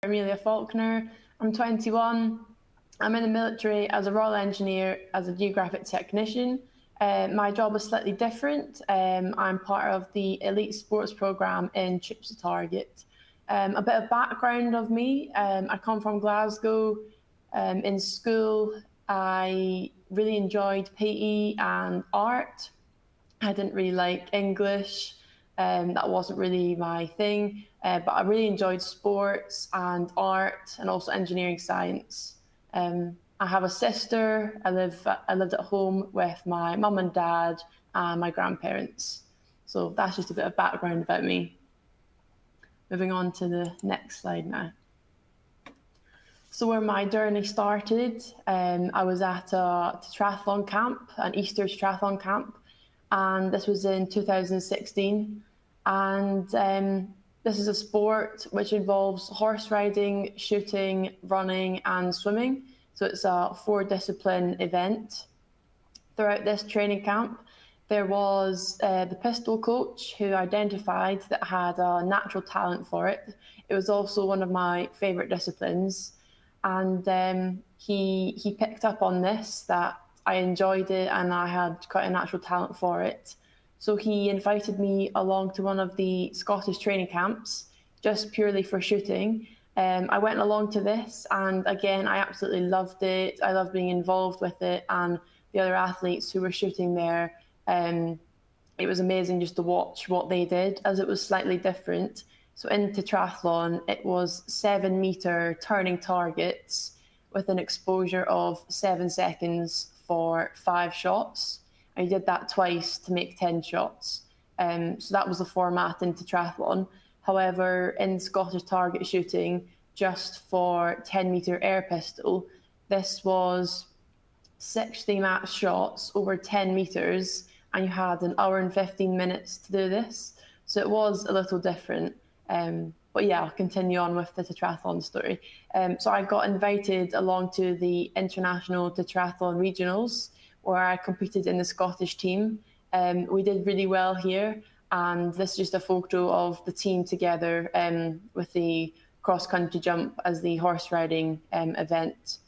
Emilia Faulkner. I'm 21. I'm in the military as a Royal Engineer as a geographic technician. My job is slightly different. I'm part of the elite sports programme in Trips to Target. A bit of background of me, I come from Glasgow. In school, I really enjoyed PE and art. I didn't really like English. That wasn't really my thing, but I really enjoyed sports and art and also engineering science. I have a sister. I lived at home with my mum and dad and my grandparents. So that's just a bit of background about me. Moving on to the next slide now. So where my journey started, I was at a Tetrathlon camp, an Easter Tetrathlon camp, and this was in 2016. And this is a sport which involves horse riding, shooting, running, and swimming. So it's a 4-discipline event. Throughout this training camp, there was the pistol coach who identified that I had a natural talent for it. It was also one of my favourite disciplines. And he picked up on this, that I enjoyed it and I had quite a natural talent for it. So he invited me along to one of the Scottish training camps, just purely for shooting. I went along to this, and again, I absolutely loved it. I loved being involved with it, and the other athletes who were shooting there. It was amazing just to watch what they did, as it was slightly different. So in Tetrathlon, it was 7-meter turning targets with an exposure of 7 seconds for 5 shots. I did that twice to make 10 shots. So that was the format in Tetrathlon. However, in Scottish target shooting, just for 10-meter air pistol, this was 60 match shots over 10 meters, and you had an hour and 15 minutes to do this. So it was a little different. But yeah, I'll continue on with the Tetrathlon story. So I got invited along to the International Tetrathlon Regionals, where I competed in the Scottish team. We did really well here, and this is just a photo of the team together with the cross-country jump as the horse riding event.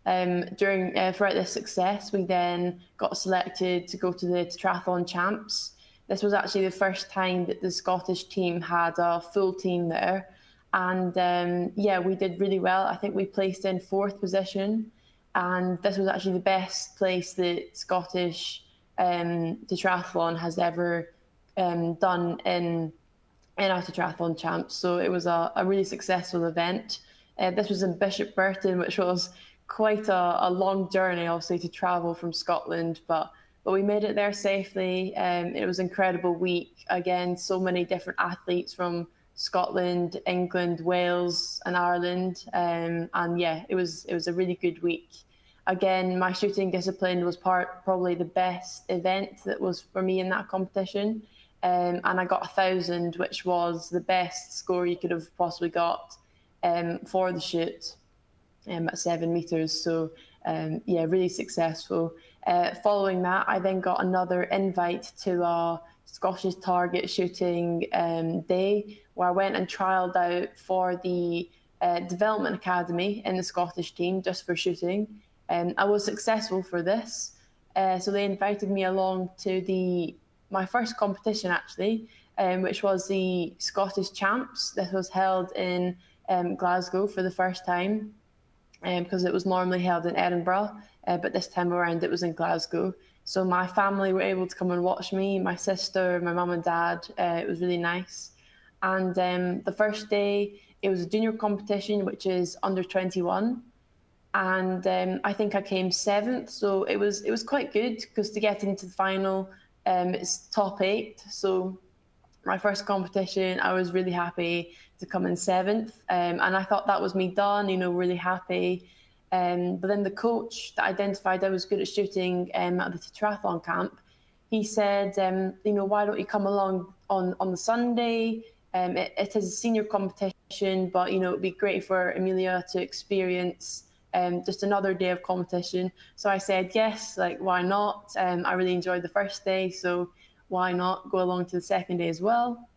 Throughout this success, we then got selected to go to the Tetrathlon Champs. This was actually the first time that the Scottish team had a full team there. And yeah, we did really well. I think we placed in 4th position. And this was actually the best place that Scottish Tetrathlon has ever done in our Tetrathlon Champs. So it was a really successful event. This was in Bishop Burton, which was quite a long journey, obviously, to travel from Scotland, but we made it there safely. It was an incredible week. Again, so many different athletes from Scotland, England, Wales, and Ireland. And yeah, it was a really good week. Again, my shooting discipline was probably the best event that was for me in that competition. And I got 1,000, which was the best score you could have possibly got for the shoot at 7 meters. So yeah, really successful. Following that, I then got another invite to a Scottish target shooting day, where I went and trialled out for the Development Academy in the Scottish team just for shooting. I was successful for this. So they invited me along to my first competition, actually, which was the Scottish Champs. This was held in Glasgow for the first time, because it was normally held in Edinburgh, but this time around it was in Glasgow. So my family were able to come and watch me, my sister, my mum and dad. It was really nice. And the first day, it was a junior competition, which is under 21. And I think I came 7th. So it was quite good, because to get into the final, it's top 8. So my first competition, I was really happy to come in 7th. And I thought that was me done, really happy. But then the coach that identified I was good at shooting at the Tetrathlon camp, he said, why don't you come along on the Sunday? It is a senior competition, but, it would be great for Emilia to experience just another day of competition. So I said, yes, why not? I really enjoyed the first day, so why not go along to the second day as well?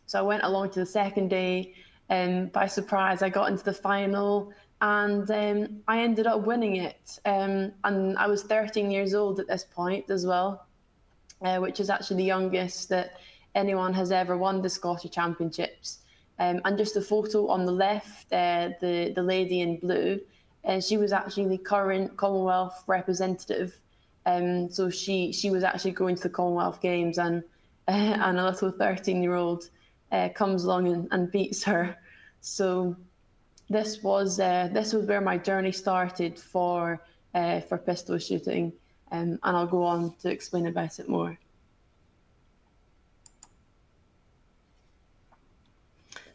So I went along to the second day. By surprise, I got into the final, and I ended up winning it. And I was 13 years old at this point as well, which is actually the youngest that anyone has ever won the Scottish Championships. And just the photo on the left, the lady in blue, she was actually the current Commonwealth representative. So she was actually going to the Commonwealth Games, and a little 13-year-old comes along and beats her. So this was where my journey started for pistol shooting, and I'll go on to explain about it more.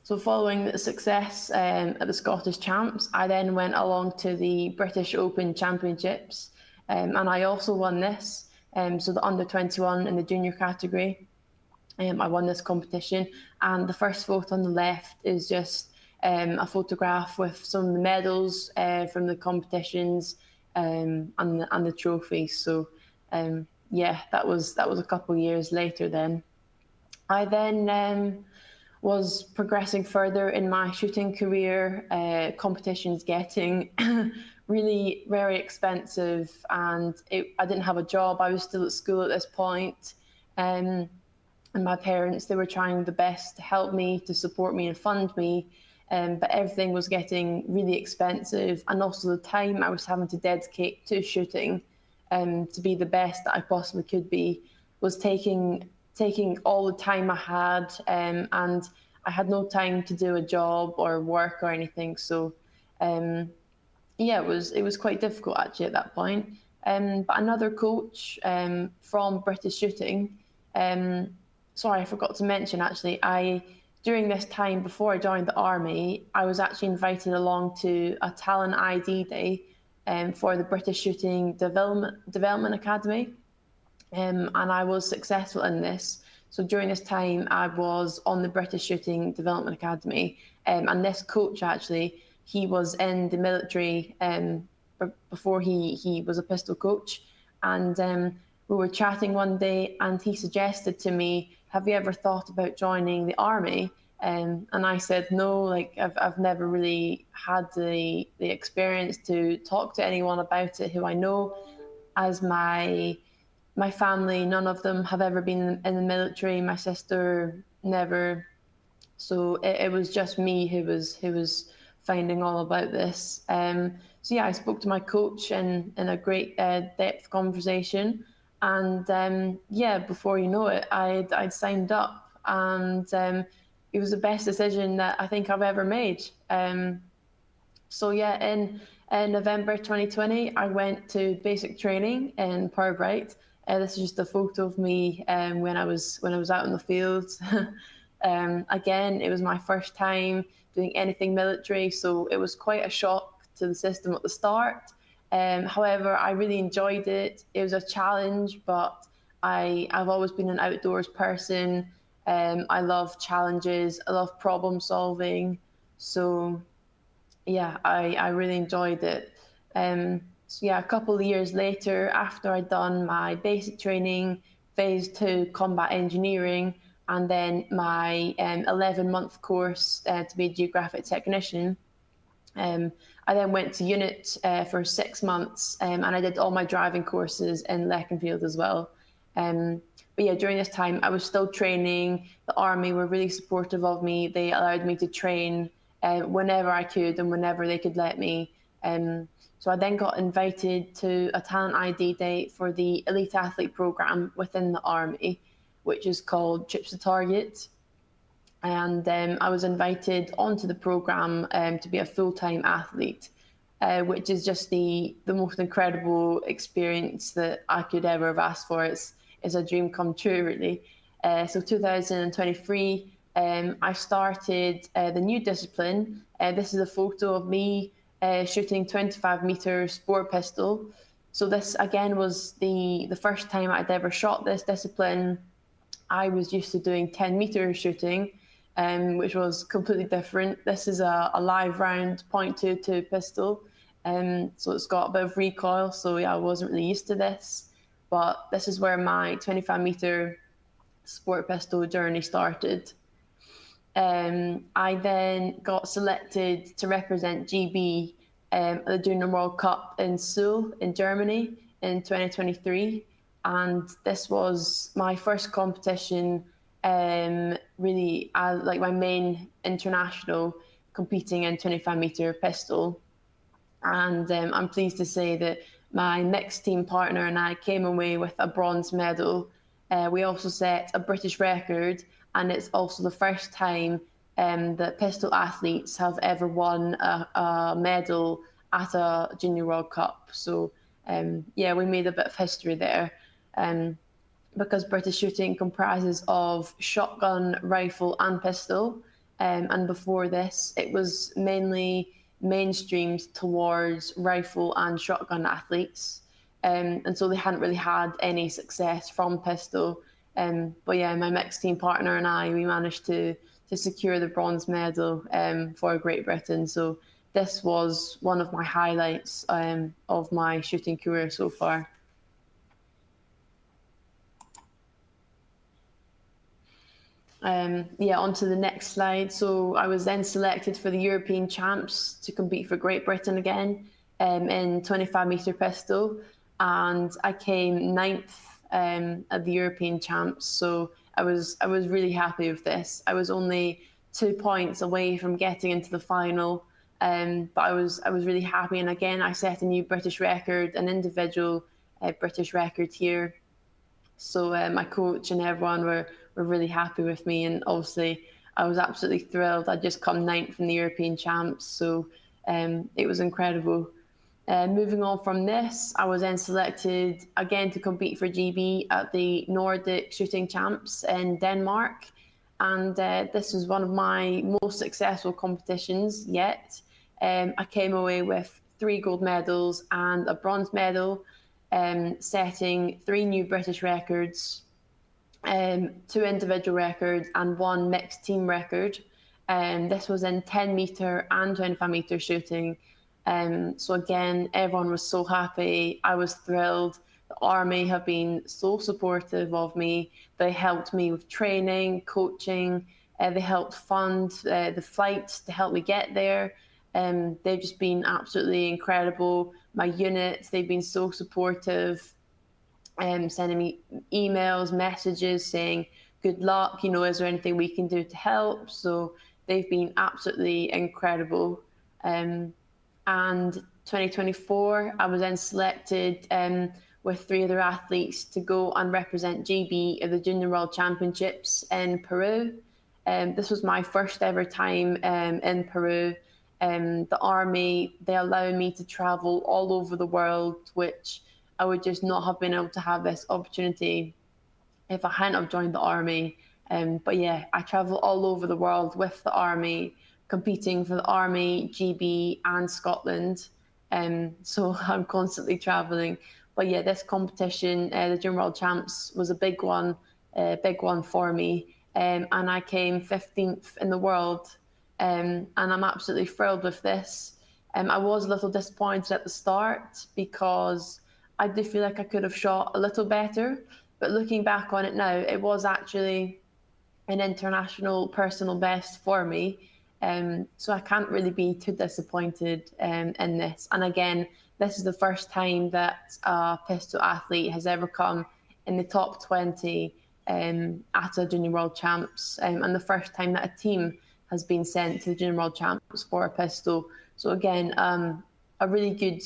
So following the success at the Scottish Champs, I then went along to the British Open Championships, and I also won this. So the under-21 in the junior category, I won this competition. And the first photo on the left is just a photograph with some of the medals from the competitions and the trophies. So yeah, that was a couple of years later. Then I then was progressing further in my shooting career. Competitions getting really very expensive, and I didn't have a job. I was still at school at this point. And my parents, they were trying the best to help me, to support me and fund me. But everything was getting really expensive. And also the time I was having to dedicate to shooting to be the best that I possibly could be was taking all the time I had, and I had no time to do a job or work or anything. So yeah, it was quite difficult actually at that point. But another coach from British Shooting, sorry, I forgot to mention actually, during this time before I joined the army, I was actually invited along to a talent ID day for the British Shooting Development Academy. And I was successful in this. So during this time, I was on the British Shooting Development Academy. And this coach, actually, he was in the military before he was a pistol coach. And we were chatting one day, and he suggested to me, have you ever thought about joining the army? And I said, no, like I've never really had the experience to talk to anyone about it who I know, as my family, none of them have ever been in the military. My sister never. So it was just me who was finding all about this. So yeah, I spoke to my coach in a great depth conversation, and yeah, before you know it, I'd signed up, and it was the best decision that I think I've ever made. So yeah, in November 2020, I went to basic training in Pirbright. This is just a photo of me when I was out in the field. Again, it was my first time doing anything military, so it was quite a shock to the system at the start. However, I really enjoyed it. It was a challenge, but I've always been an outdoors person. I love challenges. I love problem solving. So yeah, I really enjoyed it. So yeah, a couple of years later, after I'd done my basic training, phase 2 combat engineering, and then my 11-month course to be a geographic technician, I then went to unit for 6 months, and I did all my driving courses in Leconfield as well. But yeah, during this time, I was still training. The army were really supportive of me. They allowed me to train whenever I could and whenever they could let me. So I then got invited to a talent ID day for the elite athlete program within the army, which is called Trips to Target. And I was invited onto the program to be a full-time athlete, which is just the most incredible experience that I could ever have asked for. It's a dream come true, really. So 2023, I started the new discipline. This is a photo of me shooting 25-meter sport pistol. So this again was the first time I'd ever shot this discipline. I was used to doing 10-meter shooting, which was completely different. This is a live round .22 pistol, so it's got a bit of recoil. So yeah, I wasn't really used to this, but this is where my 25-meter sport pistol journey started. I then got selected to represent GB at the Junior World Cup in Seoul in Germany in 2023. And this was my first competition, really like my main international, competing in 25-meter pistol. And I'm pleased to say that my mixed team partner and I came away with a bronze medal. We also set a British record, and it's also the first time that pistol athletes have ever won a medal at a Junior World Cup. So yeah, we made a bit of history there. Because British shooting comprises of shotgun, rifle and pistol. And before this, it was mainly mainstreamed towards rifle and shotgun athletes. And so they hadn't really had any success from pistol. But yeah, my mixed team partner and I, we managed to secure the bronze medal for Great Britain. So this was one of my highlights of my shooting career so far. Yeah, on to the next slide. So I was then selected for the European Champs to compete for Great Britain again in 25-meter pistol. And I came ninth at the European Champs. So I was really happy with this. I was only 2 points away from getting into the final. But I was really happy. And again, I set a new British record, an individual British record here. So my coach and everyone were really happy with me, and obviously I was absolutely thrilled. I'd just come ninth in the European Champs, so it was incredible. Moving on from this, I was then selected again to compete for GB at the Nordic Shooting Champs in Denmark, and this was one of my most successful competitions yet. I came away with 3 gold medals and a bronze medal, setting 3 new British records, 2 individual records and 1 mixed team record. This was in 10-meter and 25-meter shooting. So again, everyone was so happy. I was thrilled. The Army have been so supportive of me. They helped me with training, coaching. They helped fund the flights to help me get there. They've just been absolutely incredible. My units, they've been so supportive, sending me emails, messages saying, good luck, is there anything we can do to help? So they've been absolutely incredible. And 2024, I was then selected with 3 other athletes to go and represent GB at the Junior World Championships in Peru. This was my first ever time in Peru. The Army, they allow me to travel all over the world, which I would just not have been able to have this opportunity if I hadn't have joined the Army. But yeah, I travel all over the world with the Army, competing for the Army, GB and Scotland. So I'm constantly traveling. But yeah, this competition, the Junior World Champs, was a big one for me. And I came 15th in the world. And I'm absolutely thrilled with this. I was a little disappointed at the start because I do feel like I could have shot a little better. But looking back on it now, it was actually an international personal best for me. So I can't really be too disappointed in this. And again, this is the first time that a pistol athlete has ever come in the top 20 at a Junior World Champs, and the first time that a team has been sent to the Junior World Champs for a pistol. So again, a really good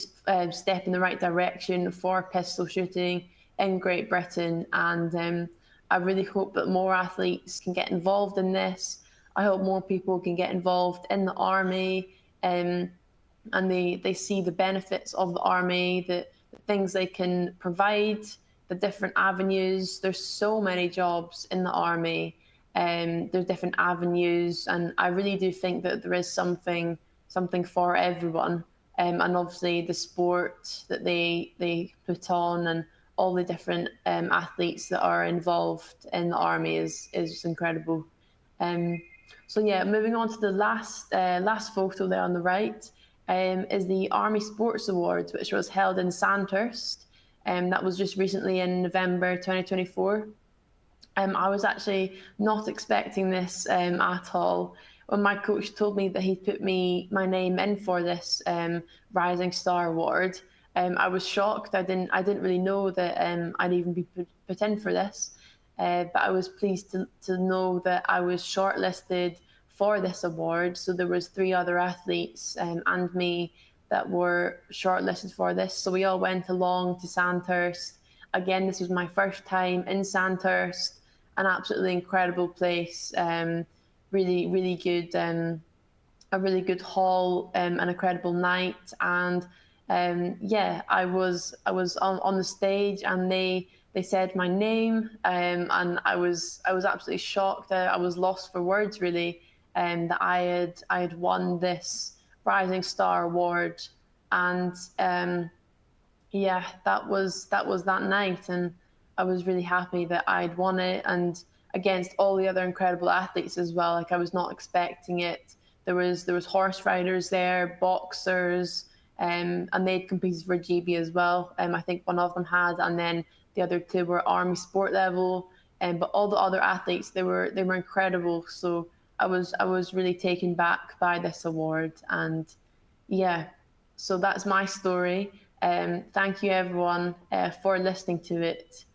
step in the right direction for pistol shooting in Great Britain. And I really hope that more athletes can get involved in this. I hope more people can get involved in the Army, and they see the benefits of the Army, the things they can provide, the different avenues. There's so many jobs in the Army. There's different avenues, and I really do think that there is something for everyone. And obviously the sport that they put on and all the different athletes that are involved in the Army is just incredible. So yeah, moving on to the last photo there on the right is the Army Sports Awards, which was held in Sandhurst. That was just recently in November 2024. I was actually not expecting this at all. When my coach told me that he'd put my name in for this Rising Star Award, I was shocked. I didn't really know that I'd even be put in for this. But I was pleased to know that I was shortlisted for this award. So there was three other athletes and me that were shortlisted for this. So we all went along to Sandhurst. Again, this was my first time in Sandhurst, an absolutely incredible place. Really, really good. A really good hall, an incredible night, and yeah, I was on the stage, and they said my name, and I was absolutely shocked. I was lost for words, really, that I had won this Rising Star Award, and yeah, that was that night, and I was really happy that I'd won it, and against all the other incredible athletes as well. Like, I was not expecting it. There was horse riders there, boxers, and they'd competed for GB as well. I think one of them had, and then the other two were army sport level. But all the other athletes, they were incredible. So I was really taken back by this award, and yeah, so that's my story. Thank you everyone for listening to it.